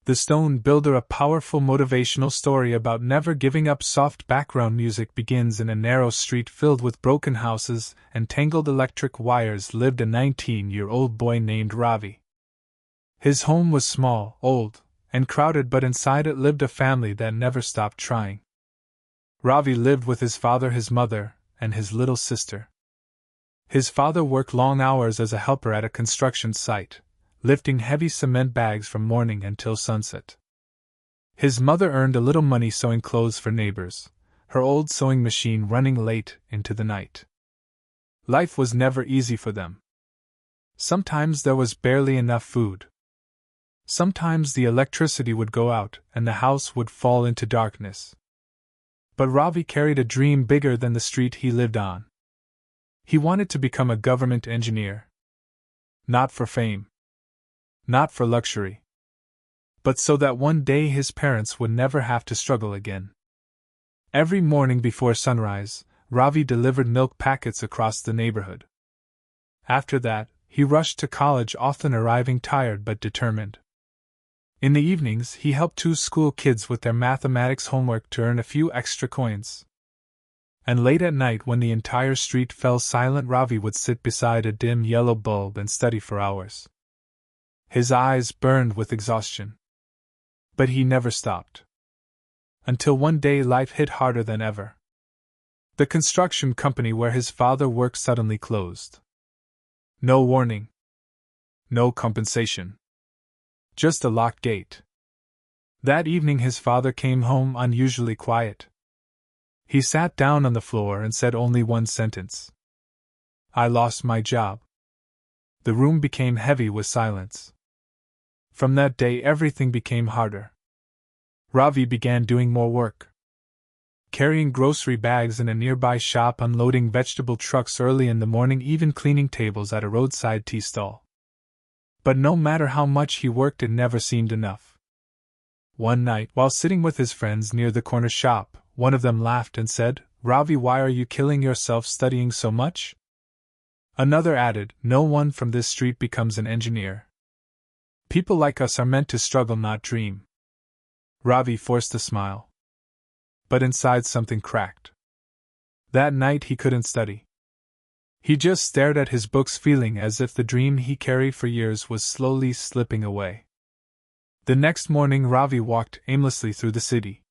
The Stone Builder, a powerful motivational story about never giving up. Soft background music begins in a narrow street filled with broken houses and tangled electric wires. Lived a 19-year-old boy named Ravi. His home was small, old, and crowded, but inside it lived a family that never stopped trying. Ravi lived with his father, his mother, and his little sister. His father worked long hours as a helper at a construction site, lifting heavy cement bags from morning until sunset. His mother earned a little money sewing clothes for neighbors, her old sewing machine running late into the night. Life was never easy for them. Sometimes there was barely enough food. Sometimes the electricity would go out and the house would fall into darkness. But Ravi carried a dream bigger than the street he lived on. He wanted to become a government engineer. Not for fame. Not for luxury. But so that one day his parents would never have to struggle again. Every morning before sunrise, Ravi delivered milk packets across the neighborhood. After that, he rushed to college, often arriving tired but determined. In the evenings, he helped 2 school kids with their mathematics homework to earn a few extra coins. And late at night, when the entire street fell silent, Ravi would sit beside a dim yellow bulb and study for hours. His eyes burned with exhaustion. But he never stopped. Until one day life hit harder than ever. The construction company where his father worked suddenly closed. No warning. No compensation. Just a locked gate. That evening his father came home unusually quiet. He sat down on the floor and said only one sentence. "I lost my job." The room became heavy with silence. From that day everything became harder. Ravi began doing more work. Carrying grocery bags in a nearby shop, unloading vegetable trucks early in the morning, even cleaning tables at a roadside tea stall. But no matter how much he worked, it never seemed enough. One night, while sitting with his friends near the corner shop, one of them laughed and said, "Ravi, why are you killing yourself studying so much?" Another added, "No one from this street becomes an engineer. People like us are meant to struggle, not dream." Ravi forced a smile. But inside something cracked. That night he couldn't study. He just stared at his books, feeling as if the dream he carried for years was slowly slipping away. The next morning Ravi walked aimlessly through the city.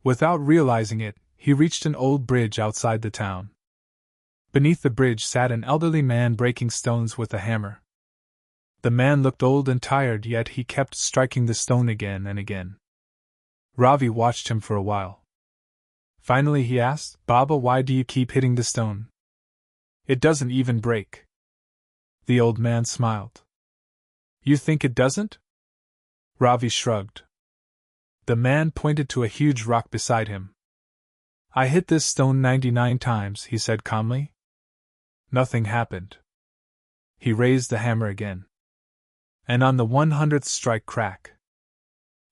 Without realizing it, he reached an old bridge outside the town. Beneath the bridge sat an elderly man breaking stones with a hammer. The man looked old and tired, yet he kept striking the stone again and again. Ravi watched him for a while. Finally he asked, "Baba, why do you keep hitting the stone? It doesn't even break." The old man smiled. "You think it doesn't?" Ravi shrugged. The man pointed to a huge rock beside him. "I hit this stone 99 times, he said calmly. Nothing happened. He raised the hammer again. And on the 100th strike, crack.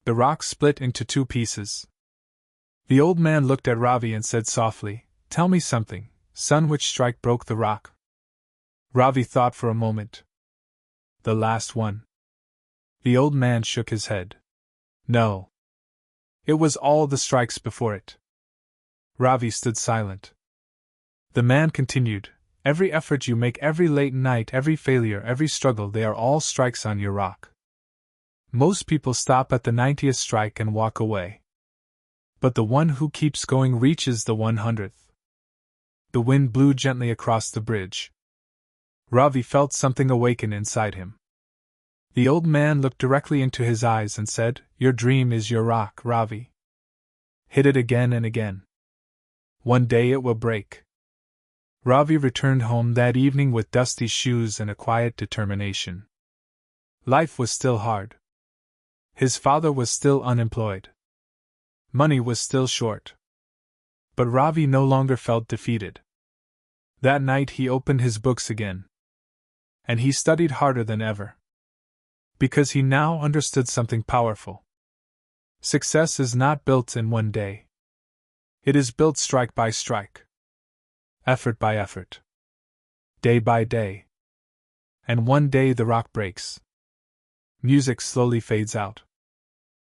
The rock split into 2 pieces. The old man looked at Ravi and said softly, "Tell me something, son, which strike broke the rock?" Ravi thought for a moment. "The last one." The old man shook his head. "No. It was all the strikes before it." Ravi stood silent. The man continued, "Every effort you make, every late night, every failure, every struggle, they are all strikes on your rock. Most people stop at the 90th strike and walk away. But the one who keeps going reaches the 100th. The wind blew gently across the bridge. Ravi felt something awaken inside him. The old man looked directly into his eyes and said, "Your dream is your rock, Ravi. Hit it again and again. One day it will break." Ravi returned home that evening with dusty shoes and a quiet determination. Life was still hard. His father was still unemployed. Money was still short. But Ravi no longer felt defeated. That night he opened his books again. And he studied harder than ever. Because he now understood something powerful. Success is not built in one day. It is built strike by strike. Effort by effort. Day by day. And one day the rock breaks. Music slowly fades out.